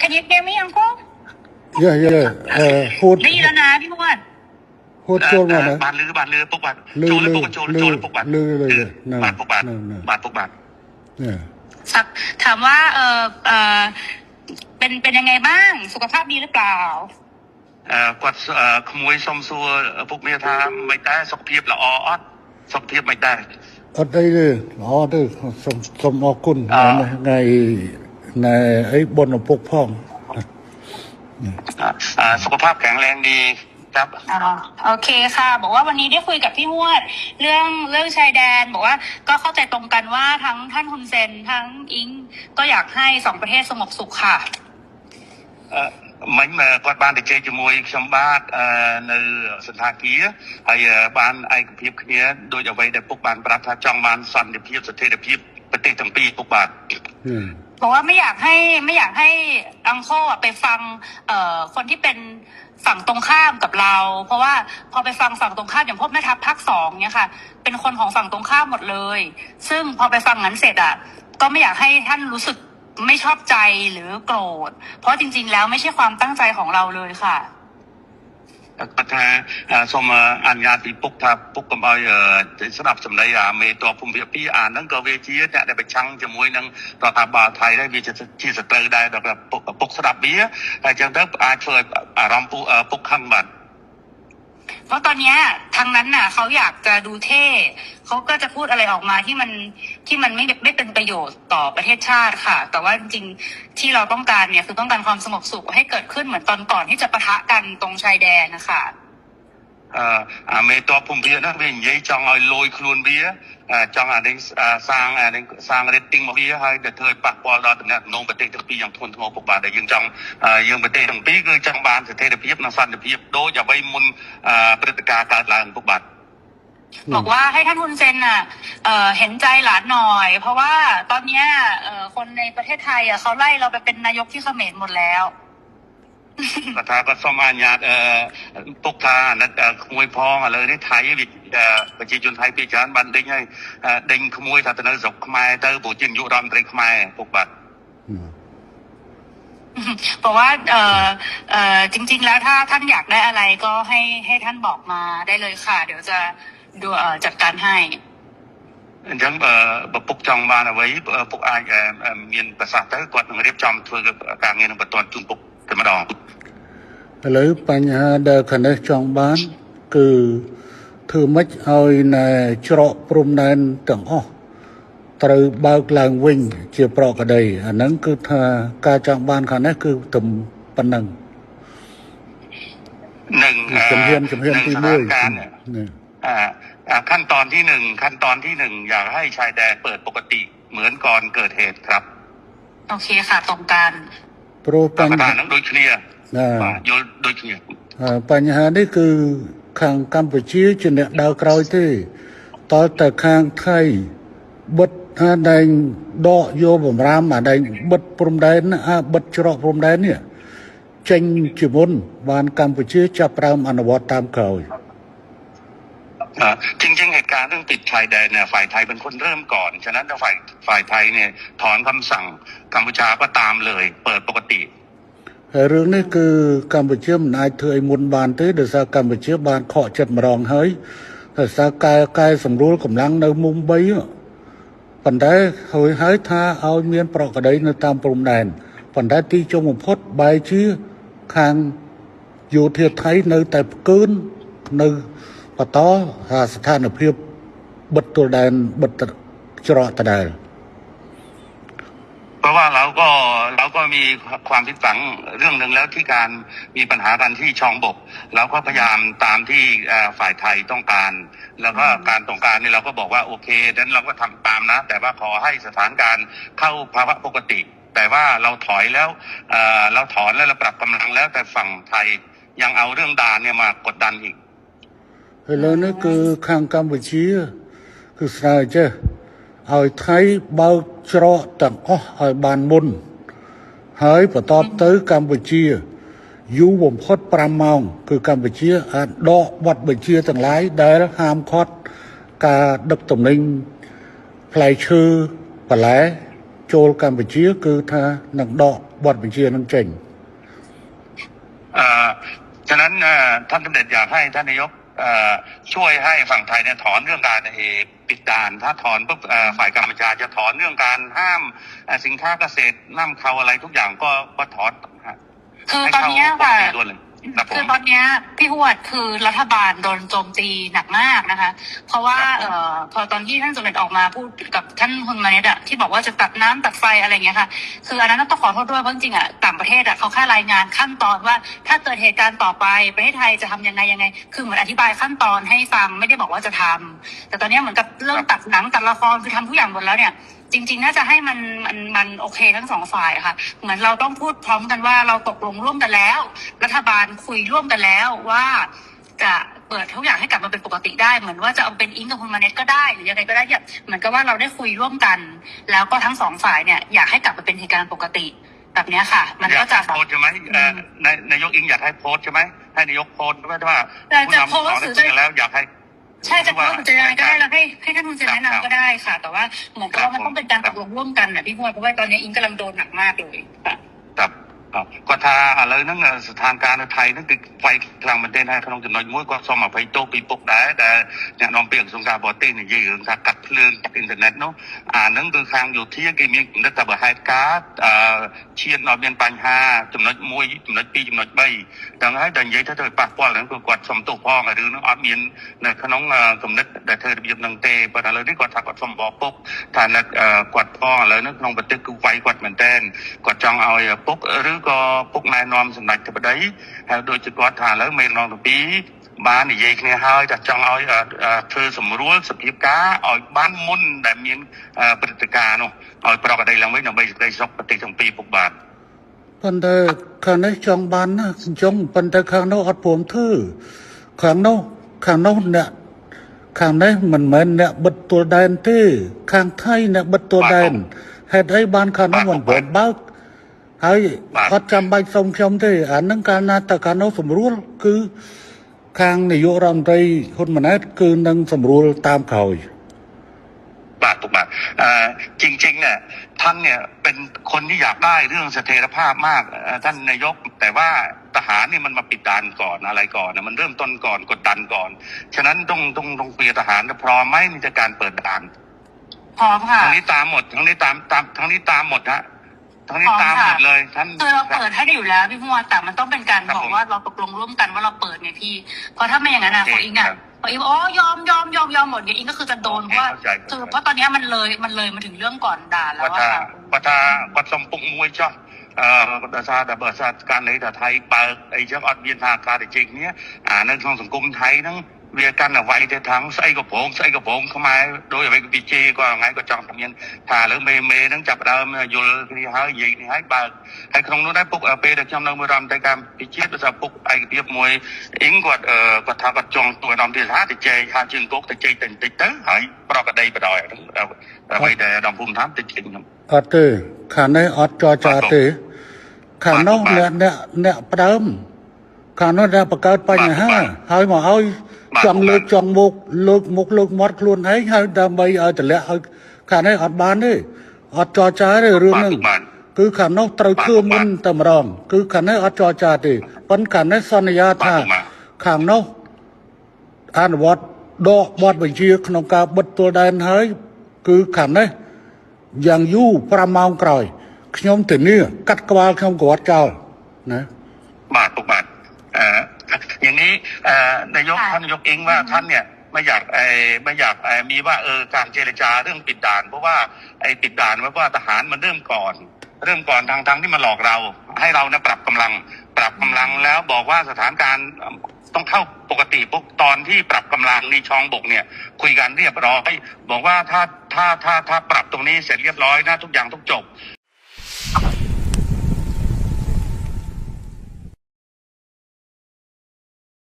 can you hear me uncle เย่พูดได้ยินแล้วนะพี่มวดพูดโจลมานะบานลือปุกบานโจลปุกโจลปุกบานลือเลยบานปุกบานบานปุกบานเนี่ยถามว่าเป็นยังไงบ้างสุขภาพดีหรือเปล่ากวดขโมยสมซัวพวกเมียทาไม่ได้สุขภาพละออดสุขภาพไม่ได้อดได้เลยอ๋อได้สมอคุณไงในไอ้บนพวกพ่องสุขภาพแข็งแรงดีครับโอเคค่ะบอกว่าวันนี้ได้คุยกับพี่มวดเรื่องชายแดนบอกว่าก็เข้าใจตรงกันว่าทั้งท่านฮุนเซนทั้งอิงก็อยากให้2ประเทศสงบสุขค่ะមិនគាត់បានទៅជែកជាមួយខ្ញុំបាទនៅសន្តាគារហើយបានឯកភាពគ្នាដោយអ្វីដែលពុកបានប្រាប់ថាចង់បានសន្តិភាពស្ថិរភាពប្រទេសទាំងពីរពុកបាទบอกว่าไม่อยากให้อังโคไปฟังคนที่เป็นฝั่งตรงข้ามกับเราเพราะว่าพอไปฟังฝั่งตรงข้ามอย่างพวกแม่ทัพภาค2เนี่ยค่ะเป็นคนของฝั่งตรงข้ามหมดเลยซึ่งพอไปฟังนั้นเสร็จก็ไม่อยากให้ท่านรู้สึกไม่ชอบใจหรือโกรธเพราะจริงๆแล้วไม่ใช่ความตั้งใจของเราเลยค่ะគាត់ថាសូមអនុញ្ញាតពីពុកថាពុកកុំឲ្យស្ដាប់សម្ដីមេតបភូមិភាគ2ហ្នឹងក៏វាជាអ្នកដែលប្រឆាំងជាមួយនឹងរដ្ឋាភិបាលថៃដែរវាជាសត្រូវដែរដល់ពុកស្ដាប់វាហើយអញ្ចឹងទៅអាចធ្វើឲ្យអារម្មណ៍ពុកខឹងបាទเพราะตอนนี้ทางนั้นเขาอยากจะดูเท่เขาก็จะพูดอะไรออกมาที่มันไม่เป็นประโยชน์ต่อประเทศชาติค่ะแต่ว่าจริงๆที่เราต้องการเนี่ยคือต้องการความสงบสุขให้เกิดขึ้นเหมือนตอนก่อนที่จะปะทะกันตรงชายแดนนะคะមេតបភូមិភាគហ្នឹងវានិយាយចង់ឲ្យលយខ្លួនវាចង់នេះសាង rating មកវាហើយទៅធ្វើឲ្យប៉ះពាល់ដល់តំណែងប្រទេសទាំងពីរយ៉ាងធ្ងន់ធ្ងរពុកបាទដែលយើងប្រទេសទាំងពីរគឺចង់បានស្ថិរភាពនិងសន្តិភាពដូចអ្វីមុនព្រឹត្តិការណ៍កើតឡើងពុកបាទบอกว่าให้ท่านฮุนเซนเห็นใจหลานหน่อยเพราะว่าตอนนี้คนในประเทศไทยเขาไล่เราไปเป็นนายกที่เขมรหมดแล้วគាត់ថាគាត់សូមអនុញ្ញាតពុកថាអាណិតក្មួយផងឥឡូវនេះថៃប្រជាជនថៃពីច្រើនបានដេញហើយដេញក្មួយថាទៅនៅស្រុកខ្មែរទៅព្រោះជានាយករដ្ឋមន្ត្រីខ្មែរពុកបាទบอกว่าจริงๆแล้วถ้าท่านอยากได้อะไรก็ให้ท่านบอกมาได้เลยค่ะเดี๋ยวจะดูจัดการให้អញ្ចឹងបើពុកចង់បានអ្វីពុកអាចមានប្រសាសន៍ទៅគាត់នឹងរៀបចំធ្វើការងារនឹងបន្តជូនពុកតែម្ដងឥឡូវបញ្ហាដែលខាងនេះចង់បានគឺធ្វើម៉េចឲ្យនៅច្រកព្រំដែនទាំងអស់ត្រូវបើកឡើងវិញជាប្រក្រតីអាហ្នឹងគឺថាការចង់បានខាងនេះគឺតែប៉ុណ្ណឹងនឹងជំហានទី1ขั้นตอนที่1อยากให้ชายแดนเปิดปกติเหมือนก่อนเกิดเหตุครับโอเคค่ะตรงกันព្រោះបញ្ហាហ្នឹងដូចគ្នាយល់ដូចគ្នាបញ្ហានេះគឺខាងកម្ពុជាជាអ្នកដើរក្រោយទេតើតែខាងថៃបិទដែងដកយកបំរាមដែងបិទព្រំដែនបិទច្រកព្រំដែននេះចេញជាមុនបានកម្ពុជាចាប់ផ្ដើមអនុវត្តតាមក្រោយจริงๆเหตุการณ์เรื่องติดชายแดนเนี่ยฝ่ายไทยเป็นคนเริ่มก่อนฉะนั้นฝ่ายไทยเนี่ยถอนคำสั่งกัมพูชาก็ตามเลยเปิดปกติរឿងនេះគឺកម្ពុជាមិនអាចធ្វើឲ្យមុនបានទេដោយសារកម្ពុជាបានខកចិត្តម្ដងហើយដោយសារកែសម្រួលកម្លាំងនៅមុំ3ប៉ុន្តែហើយថាឲ្យមានប្រក្រតីនៅតាមព្រំដែនប៉ុន្តែទីចុងបំផុតបែរជាខាងយោធាថៃនៅតែផ្កើននៅបន្តស្ថានភាពបិទទល់ដែនបិទច្រកដដែលเพราะว่าเราก็มีความผิดหวังเรื่องหนึ่งแล้วที่การมีปัญหากันที่ช่องบกเราก็พยายามตามที่ฝ่ายไทยต้องการแล้วก็การต้องการนี่เราก็บอกว่าโอเคนั้นเราก็ทำตามนะแต่ว่าขอให้สถานการณ์เข้าภาวะปกติแต่ว่าเราถอยแล้วเราถอนแล้วเราปรับกำลังแล้วแต่ฝั่งไทยยังเอาเรื่องด่านเนี่ยมากดดันอีกឥឡូវនេះគឺខាងកម្ពុជាគឺស្នើចេះឲ្យថៃបើកច្រកទាំងអស់ឲ្យបានមុនហើយបន្តទៅកម្ពុជាយូរបំផុត5ម៉ោងគឺកម្ពុជាអាចដកបទបញ្ជាទាំងឡាយដែលហាមឃាត់ការដឹកទំនិញផ្លែឈើបន្លែ ចូលកម្ពុជាគឺថានឹងដកបទបញ្ជានឹងចេញ ฉะนั้นท่านสมเด็จอยากให้ท่านนายกช่วยให้ฝั่งไทยเนี่ยถอนเรื่องการปิดด่านถ้าถอนปุ๊บฝ่ายกัมพูชาจะถอนเรื่องการห้ามสินค้าเกษตรนำเข้าอะไรทุกอย่างก็ถอน คือตอนนี้ค่ะ คือ ตอนนี้พี่หวดคือรัฐบาลโดนโจมตีหนักมากนะคะ เพราะว่าพอตอนที่ท่านสมเด็จออกมาพูดกับท่านฮุนมาเนตอะที่บอกว่าจะตัดน้ำตัดไฟอะไรเงี้ยค่ะคืออันนั้นต้องขอโทษด้วยเพราะจริงๆอะต่างประเทศอะเขาแค่รายงานขั้นตอนว่าถ้าเกิดเหตุการณ์ต่อไปประเทศไทยจะทำยังไงคือเหมือนอธิบายขั้นตอนให้ฟังไม่ได้บอกว่าจะทำแต่ตอนนี้เหมือนกับเรื่องตัดหนังตัดละครคือทำทุกอย่างหมดแล้วเนี่ยจริงๆน่าจะให้มันโอเคทั้งสองฝ่ายค่ะเหมือนเราต้องพูดพร้อมกันว่าเราตกลงร่วมกันแล้วรัฐบาลคุยร่วมกันแล้วว่าจะเปิดทุกอย่างให้กลับมาเป็นปกติได้เหมือนว่าจะเอาเป็นอิงกับคุณมาเน็ตก็ได้หรือยังไงก็ได้เนี่ยเหมือนกับว่าเราได้คุยร่วมกัน แล้วก็ทั้งสองฝ่ายเนี่ยอยากให้กลับมาเป็นเหตุการณ์ปกติแบบนี้ค่ะมันก็จะโพสใช่ไหมนายกอิงอยากให้โพสใช่ไหมให้นายกโพสว่าผู้นำสองได้คุยกันแล้วอยากให้ใช่จะโพสต์จะยังไงก็ได้แล้วให้ท่านคุณเจนแนะนำก็ได้ค่ะแต่ว่าเหมือนกับว่ามันต้องเป็นการตกลงร่วมกันนะพี่พวดเพราะว่าตอนนี้อิงกำลังโดนหนักมากเลยค่ะก็ถ้าอะไรนั่งสถานการณ์ไทยนั่นคือไฟกลางประเทศให้ขนมจำนวนมุ้ยก็สมัครไปโตปีปกได้แต่เนี่ยน้องเปียกสงการบอตี้เนี่ยยืนกัดเพลิงจากอินเทอร์เน็ตเนาะนั่นคือทางอยู่ที่กี่มีนักตบไฮการ์ดเชียนนอเบียนปัญหาจำนวนมุ้ยจำนวนปีจำนวนใบดังนั้นดังยัยถ้าเธอปากป้อนแล้วก็กดสมตัวพ่อหรือน้องออมเมียนในขนมสมนึกแต่เธอเบียบนังเตะปนอะไรที่กดถักกดสมบอกปุ๊บทานแล้วกดพ่อแล้วนึกน้องปฏิกูไฟกดเหมือนเต้นกดจองเอาปุ๊บหรือก็ปุ๊กนายนอมสำนักจะไปได้โดยจะกอดทานแล้วเมนนองตัวปีบ้านนี่ยัยเนี่ยให้จัดจองเอาเธอสมรู้สปีก้าเอาบ้านมุ่นแต่มีปฏิการเนาะเอาปรากฏได้หลังไว้หนังใบได้ซอกปฏิจงปีปุกบาทปันแต่ข้างในจองบ้านนะจงปันแต่ข้างนอกอัดผมทื่อข้างนอกเนี่ยข้างในมันเหมือนเนี่ยบัดตัวแดนที่ข้างไทยเนี่ยบัดตัวแดนเหตุให้บ้านข้างนอกมันเปิดบ้าហើយអត់ចាំបាច់សុំខ្ញុំទេអានឹងកាលណាតើកាលនោះស្រួលគឺខាងនាយករដ្ឋមន្ត្រីហ៊ុនម៉ាណែតគឺនឹងស្រួលតាមក្រោយถูกบาทจริงๆเนี่ยท่านเนี่ยเป็นคนที่อยากได้เรื่องเสถียรภาพมากท่านนายกแต่ว่าทหารนี่มันมาปิดด่านก่อนอะไรก่อนนะมันเริ่มต้นก่อนกดดันก่อนฉะนั้นต้องเปลี่ยนทหารพร้อมไหมในการเปิดด่านพร้อมค่ะทั้งนี้ตามหมดทั้งนี้ตามหมดฮะทั้งนี้ตามหมดเลยท่านคือเราเปิดให้ได้อยู่แล้วพี่พวดแต่มันต้องเป็นการบอกว่าเราตกลงร่วมกันว่าเราเปิดไงพี่เพราะถ้าไม่อย่างนั้นพออิงพออิงยอมหมดเนี่ยอิงก็คือจะโดนเพราะว่าคือเพราะตอนนี้มันเลยมาถึงเรื่องก่อนด่าแล้วว่าก็สมปุกมวยจ้ะแต่ซาแต่เบิร์ดซาการในแต่ไทยเปิดไอ้เจ้าอดเบียนทางการจริงเนี้ยในทางสังคมไทยนั่งเวียกันเอาไว้แต่ทั้งใส่กระโปรงเข้ามาโดยไปปีเจก็ไงก็จองทำยันถ่าหรือเมนั่งจับดาวอยู่ที่หายยิงที่หายบาให้ครองนู้นได้ปุ๊กเปย์เด็กจำนำมือรำในการปีเจภาษาปุ๊กไอเดียบมวยอิงกว่าก็ทากจองตัวนำที่ท้าติเจหาจึงกุ๊กติเจติดเต๋อหายปรากฏได้ไปดอยไปแต่ดำพุ่มท้ำติดจริงครับអត់ទេខាងនេះអត់ចរចាទេខាងនោះអ្នកផ្ដើមខាងនោះដែលបង្កើតបញ្ហាហើយមកឲ្យចង់លើកមុខលើកមាត់ខ្លួនឯងហើយដើម្បីឲ្យតម្លាក់ឲ្យខាងនេះអត់បានទេអត់ចរចាទេរឿងហ្នឹងគឺខាងនោះត្រូវធ្វើមុនតែម្ដងគឺខាងនេះអត់ចរចាទេប៉ុន្តែខាងនេះសន្យាថាខាងនោះអនុវត្តដកបទបញ្ជាក្នុងការបិទទួលដែនហើយគឺខាងនេះយ៉ាងយូរ5ម៉ោងក្រោយខ្ញុំធានាកាត់ក្បាលខ្ញុំក៏អត់ចោលណាបាទอย่างนี้นายกท่านนายกเองว่าท่านเนี่ยไม่อยากมีว่าการเจรจาเรื่องปิดด่านเพราะว่าไอ้ปิดด่านว่าทหารมันเริ่มก่อนทางที่มาหลอกเราให้เราเนี่ยปรับกำลังแล้วบอกว่าสถานการณ์ต้องเข้าปกติปุ๊บตอนที่ปรับกำลังในช่องบกเนี่ยคุยกันเรียบร้อยบอกว่าถ้าปรับตรงนี้เสร็จเรียบร้อยนะทุกอย่างต้องจบ